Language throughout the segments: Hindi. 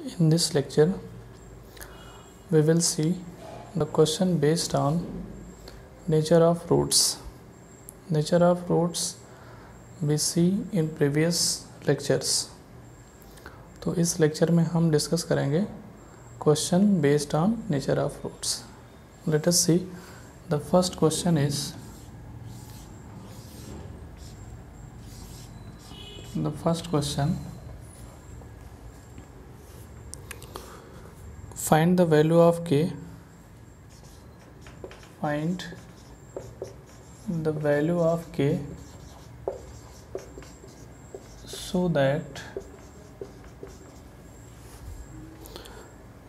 In this lecture, we will see the question based on nature of roots. Nature of roots we see in previous lectures. तो इस लेक्चर में हम डिस्कस करेंगे question based on nature of roots. Let us see the first question is the first question. Find the value of k. Find the value of k so that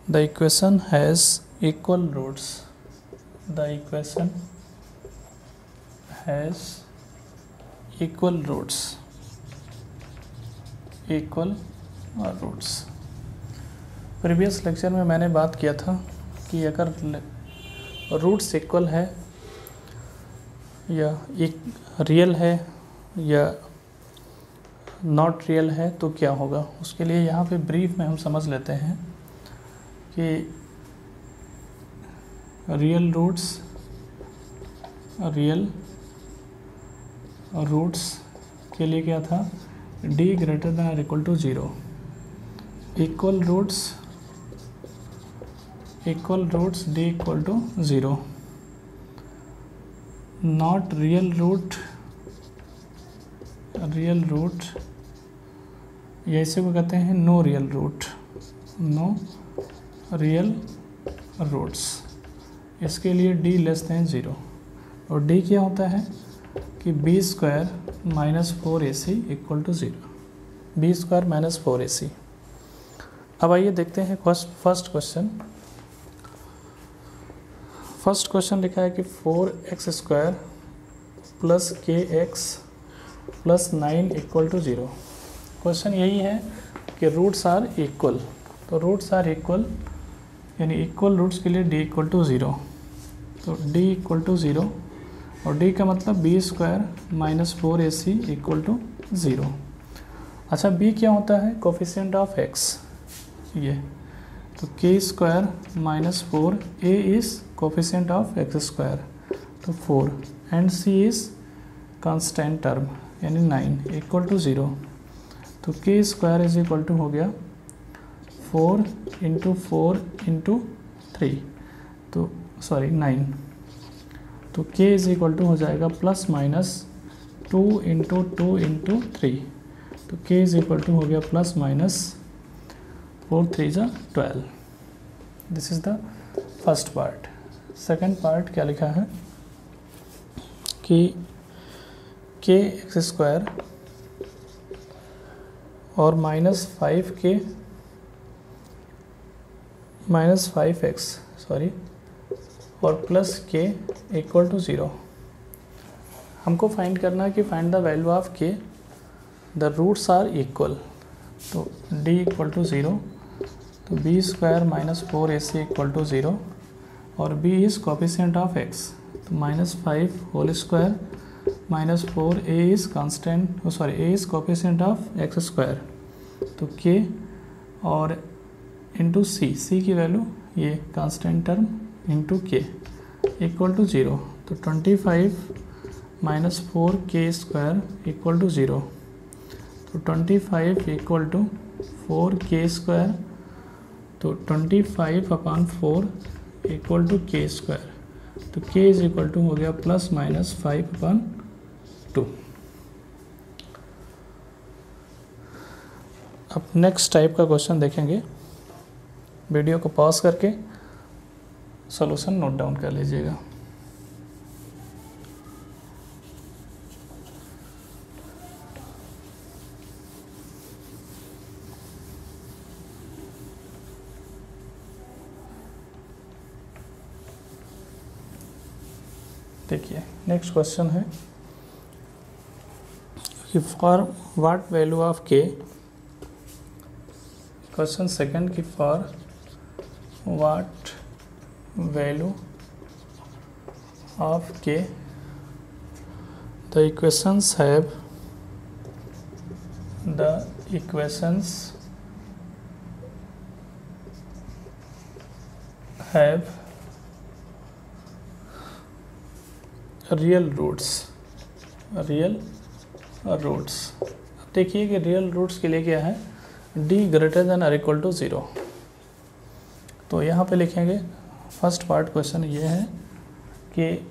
the equation has equal roots. The equation has equal roots. Equal roots. Previous lecture में मैंने बात किया था कि अगर रूट्स इक्वल है या एक रियल है या नॉट रियल है तो क्या होगा. उसके लिए यहाँ पे ब्रीफ में हम समझ लेते हैं कि रियल रूट्स के लिए क्या था, d greater than or equal to 0. Equal roots d equal to 0. Not real root ये इसे को कहते हैं नो रियल रूट्स. इसके लिए d लेस देन 0 और d क्या होता है कि b square minus 4ac equal to 0. B square minus 4ac. अब आइए देखते हैं फर्स्ट क्वेश्चन लिखा है कि 4x square plus kx plus 9 equal to 0. Question यही है कि रूट्स आर इक्वल. तो रूट्स आर इक्वल यानी इक्वल रूट्स के लिए d इक्वल टू 0. तो d इक्वल टू 0 और d का मतलब b square minus 4ac equal to 0. अच्छा, b क्या होता है, कोफिशिएंट ऑफ x ये. तो k square minus 4, a is coefficient of x square तो 4 and c is constant term यानी 9 इक्वल टू 0. तो k square is equal to हो गया 4 इंटू 4 इंटू 3 तो 9. तो k इज इक्वल टू हो जाएगा प्लस माइनस 2 इंटू 2 इंटू 3. तो k इज इक्वल टू हो गया plus minus 4 3 12. This is the first part. Second part क्या लिखा है कि k एक्स स्क्वायर और माइनस 5x और प्लस k इक्वल टू 0. हमको फाइंड करना है कि find the value of k. The roots are equal. तो d इक्वल टू 0 तो b square minus 4ac equal to 0 और b is coefficient of x. तो minus 5 whole square minus 4 a is constant a is coefficient of x square. तो k और इंटू c की वैल्यू ये constant term into k equal to 0. तो 25 minus 4k square equal to 0. तो 25 इक्वल टू 4k स्क्वायर. तो 25 upon 4 equal to k square. तो k इज इक्वल टू हो गया प्लस माइनस 5 अपॉन 2. अब नेक्स्ट टाइप का क्वेश्चन देखेंगे. वीडियो को पॉज करके सॉल्यूशन नोट डाउन कर लीजिएगा. देखिए नेक्स्ट क्वेश्चन है कि for what value of k. Question second की for what value of k the equations have have real roots. देखिए कि रियल रूट्स के लिए क्या है, d ग्रेटर देन और इक्वल टू 0। तो यहाँ पे लिखेंगे फर्स्ट पार्ट क्वेश्चन ये है कि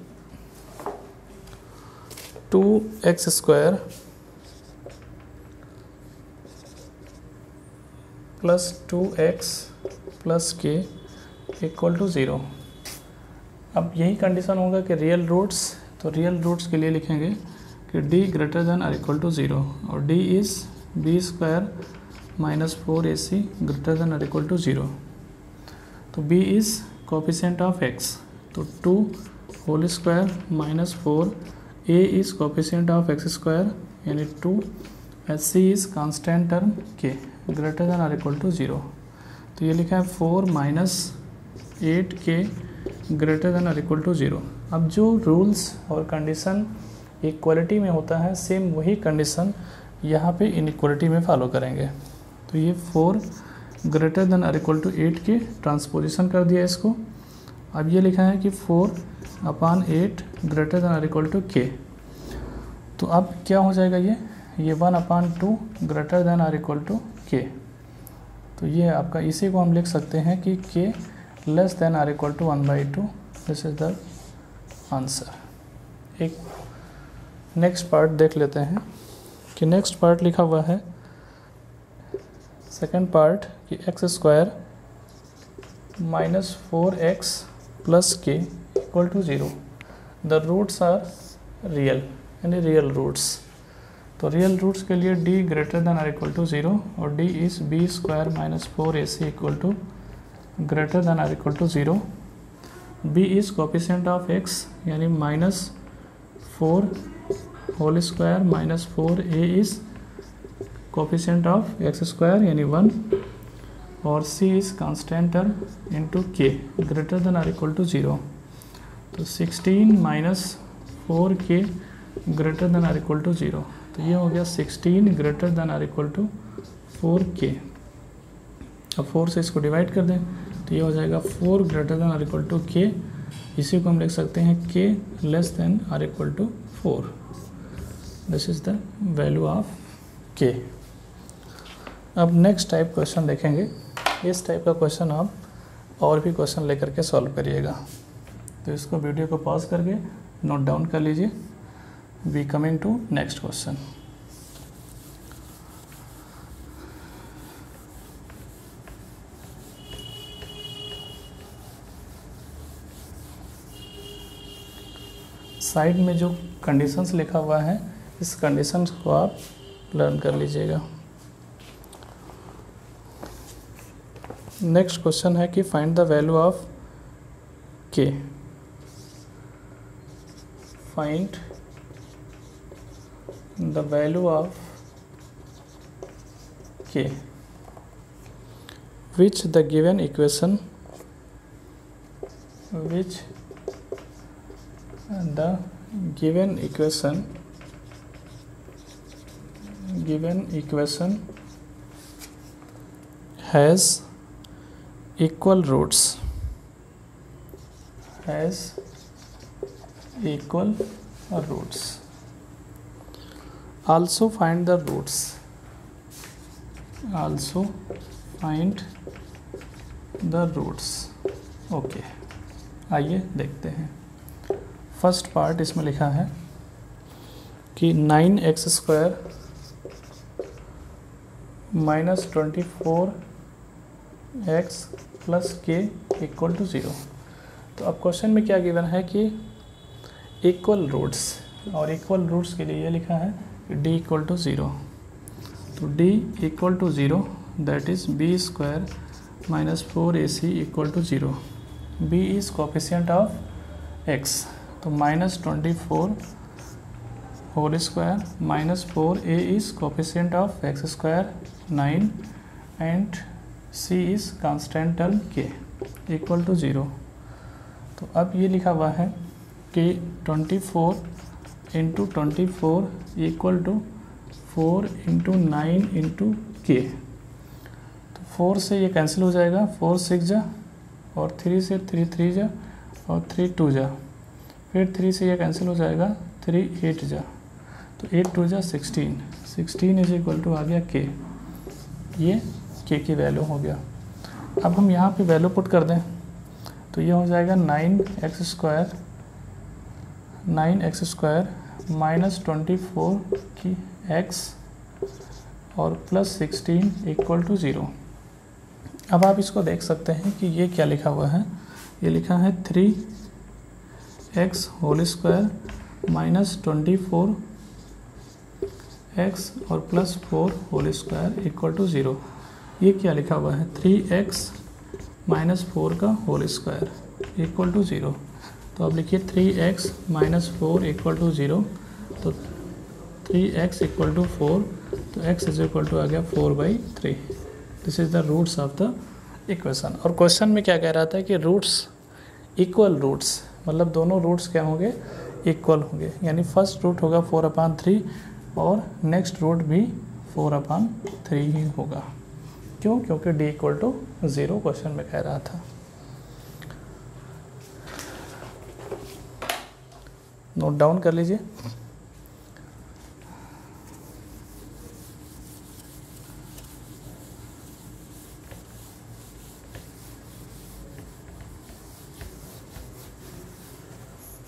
2x² plus 2x plus k equal to 0। अब यही कंडीशन होगा कि रियल रूट्स, तो रियल रूट्स के लिए लिखेंगे कि d ग्रेटर देन और इक्वल टू 0 और d is b² minus 4ac greater than और इक्वल टू 0। तो b is coefficient of x, तो 2 whole square minus 4, a is coefficient of x² यानी 2, c is constant term k greater than और इक्वल टू 0। तो ये लिखा है 4 माइनस 8k ग्रेटर देन और इक्वल टू 0। अब जो रूल्स और कंडीशन इक्वलिटी में होता है, सेम वही कंडीशन यहाँ पे इनइक्वलिटी में फॉलो करेंगे। तो ये 4 ग्रेटर देन और इक्वल टू 8 के ट्रांसपोजिशन कर दिया इसको। अब ये लिखा है कि 4/8 ग्रेटर देन और इक्वल टू k। तो अब क्या हो जाएगा, ये 1/2 ग्रेटर देन और इक्वल टू k। तो ये आपका, इसी को हम लिख सकते हैं कि k लेस देन और equal to 1/2। This is the answer. एक नेक्स्ट पार्ट देख लेते हैं कि नेक्स्ट पार्ट लिखा हुआ है सेकेंड पार्ट कि x² minus 4x plus k equal to 0। The roots are real, यानी रियल रूट्स। तो रियल रूट्स के लिए d ग्रेटर देन और इक्वल टू 0 और d is b² minus 4ac equal to greater than और equal to 0। b is coefficient of x यानी minus 4 whole square minus 4, a is coefficient of x² यानी 1 और c is constant term into k greater than और इक्वल टू 0। तो 16 माइनस 4k ग्रेटर देन और इक्वल टू 0। तो ये हो गया 16 ग्रेटर देन और इक्वल टू 4k। अब 4 से इसको डिवाइड कर दें तो ये हो जाएगा 4 ग्रेटर देन और इक्वल टू k। इसी को हम लिख सकते हैं k लेस देन और equal to 4। This is the value of k। अब नेक्स्ट टाइप क्वेश्चन देखेंगे। इस टाइप का क्वेश्चन आप और भी क्वेश्चन लेकर के सॉल्व करिएगा। तो इसको वीडियो को पॉज करके नोट डाउन कर लीजिए। We coming to next question. Side में जो कंडीशंस लिखा हुआ है, इस कंडीशंस को आप लर्न कर लीजिएगा। नेक्स्ट क्वेश्चन है कि find the value of k। Find the value of k which the given equation has equal roots, also find the roots, okay. आइए देखते हैं। फर्स्ट पार्ट इसमें लिखा है कि 9x² minus 24x plus k equal to 0। तो अब क्वेश्चन में क्या गिवन है कि इक्वल रूट्स, और इक्वल रूट्स के लिए ये लिखा है d इक्वल टू 0। तो d equal to 0 that is b² minus 4ac equal to 0। b is coefficient of x, तो minus 24 whole square minus 4a is coefficient of x² 9 and c is constant term k equal to 0। तो अब ये लिखा हुआ है कि 24 into 24 equal to 4 into 9 into k। तो 4 से ये कैंसिल हो जाएगा, 4 6 जा और 3 से 3 3 जा और 3 2 जा, फिर 3 से ये कैंसिल हो जाएगा, 3 8 जा, तो 8 2 जा 16, 16 इज इक्वल टू आ गया k, ये k की वैल्यू हो गया। अब हम यहाँ पे वैल्यू पुट कर दें तो ये हो जाएगा 9x स्क्वायर माइनस 24 की x और प्लस 16 इक्वल टू 0। अब आप इसको देख सकते हैं कि ये क्या लिखा हुआ है, ये लिखा है 3x whole square minus 24x और plus 4 whole square equal to 0। ये क्या लिखा हुआ है, 3x माइनस 4 का होल स्क्वायर इक्वल टू 0। तो अब लिखिए 3x माइनस 4 इक्वल टू 0, तो 3x इक्वल टू 4, तो x इज इक्वल टू आ गया 4/3। This is the roots of the equation. और क्वेश्चन में क्या कह रहा था कि रूट्स इक्वल रूट्स, मतलब दोनों रूट्स क्या होंगे, इक्वल होंगे, यानी फर्स्ट रूट होगा 4/3 और नेक्स्ट रूट भी 4/3 ही होगा। क्यों? क्योंकि d इक्वल टू 0 क्वेश्चन में कह रहा था। नोट डाउन कर लीजिए।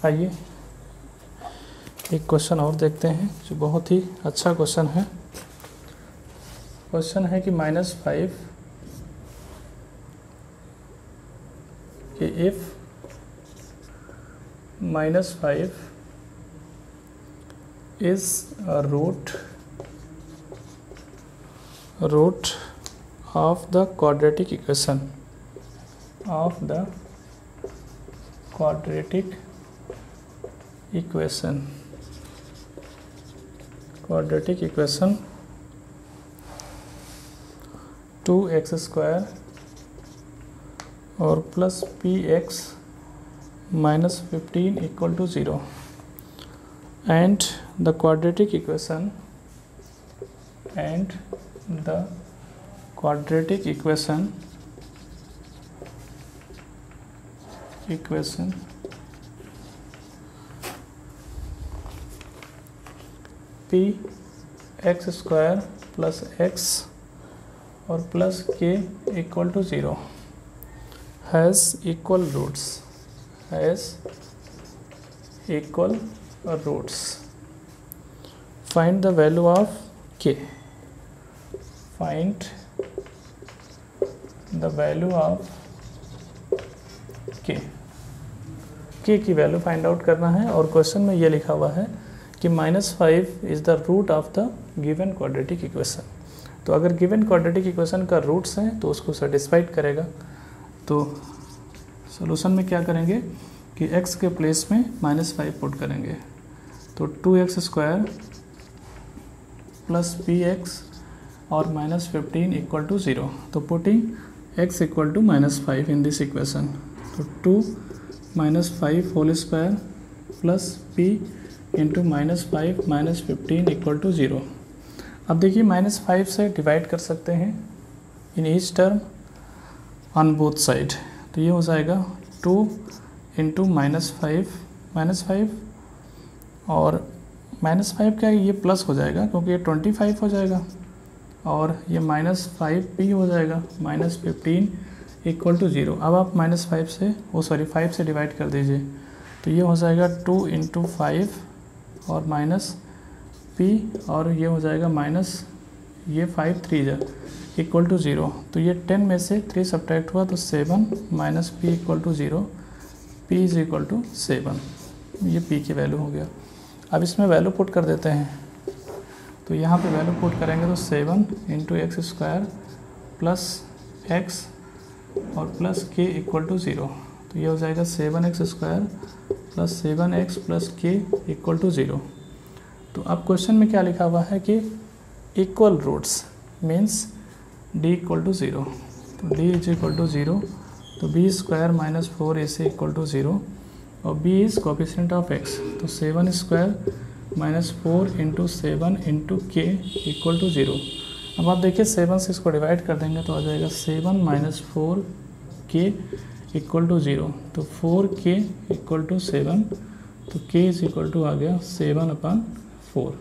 आइए एक क्वेश्चन और देखते हैं जो बहुत ही अच्छा क्वेश्चन है। क्वेश्चन है कि -5 कि if -5 is a root of the quadratic equation of the quadratic equation 2x square और plus px minus 15 equal to 0 and the quadratic equation px square plus x और plus k equal to 0 has equal roots. Find the value of k. Find the value of k. k की वैल्यू फाइंड आउट करना है। और क्वेश्चन में ये लिखा हुआ है कि -5 is the root of the given quadratic equation. तो अगर गिवन क्वाड्रेटिक इक्वेशन का रूट्स हैं तो उसको सेटिस्फाइड करेगा। तो सॉल्यूशन में क्या करेंगे कि x के प्लेस में -5 पुट करेंगे, तो 2x स्क्वायर प्लस px और माइनस 15 इक्वल टू 0। तो putting x equal to -5 in this equation, तो 2 -5 whole square plus p into -5 minus 15 equal to 0। अब देखिए -5 से डिवाइड कर सकते हैं in each term on both side, तो ये हो जाएगा 2 इंटू -5 और -5 क्या है, ये प्लस हो जाएगा क्योंकि ये 25 हो जाएगा, और ये -5p हो जाएगा -15 इक्वल टू 0। अब आप -5 से 5 से डिवाइड कर दीजिए, तो ये हो जाएगा 2 इंटू 5 और माइनस p, और ये हो जाएगा माइनस ये 5 3 जा इक्वल टू 0। तो ये 10 में से 3 सब्ट्रैक्ट हुआ तो 7 minus p equal to 0, p is equal to 7। ये p की वैल्यू हो गया। अब इसमें वैल्यू पुट कर देते हैं, तो यहाँ पे वैल्यू पुट करेंगे तो 7 into x square plus x और प्लस के इक्वल टू 0। तो ये हो जाएगा 7x square plus 7x plus के इक्वल टू 0। तो अब क्वेश्चन में क्या लिखा हुआ है कि equal roots means d equal to 0। तो d इज इक्वल टू 0, तो b square minus 4ac equal to 0 और b is coefficient of x, तो 7 square minus 4 into 7 into k equal to 0। अब आप देखिए 7 से इसको डिवाइड कर देंगे तो आ जाएगा 7 माइनस 4 के इक्वल टू 0, तो 4k इक्वल टू 7, तो k इज इक्वल टू आ गया 7/4,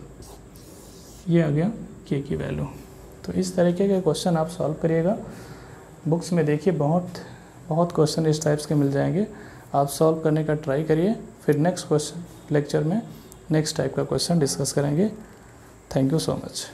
ये आ गया k की वैल्यू। तो इस तरीके के क्वेश्चन आप सॉल्व करिएगा। बुक्स में देखिए बहुत क्वेश्चन इस टाइप्स के मिल जाएंगे, आप सॉल्व करने का ट्राई करिए। फिर नेक्स्ट क्वेश्चन लेक्चर में नेक्स्ट टाइप का क्वेश्चन डिस्कस करेंगे। Thank you so much.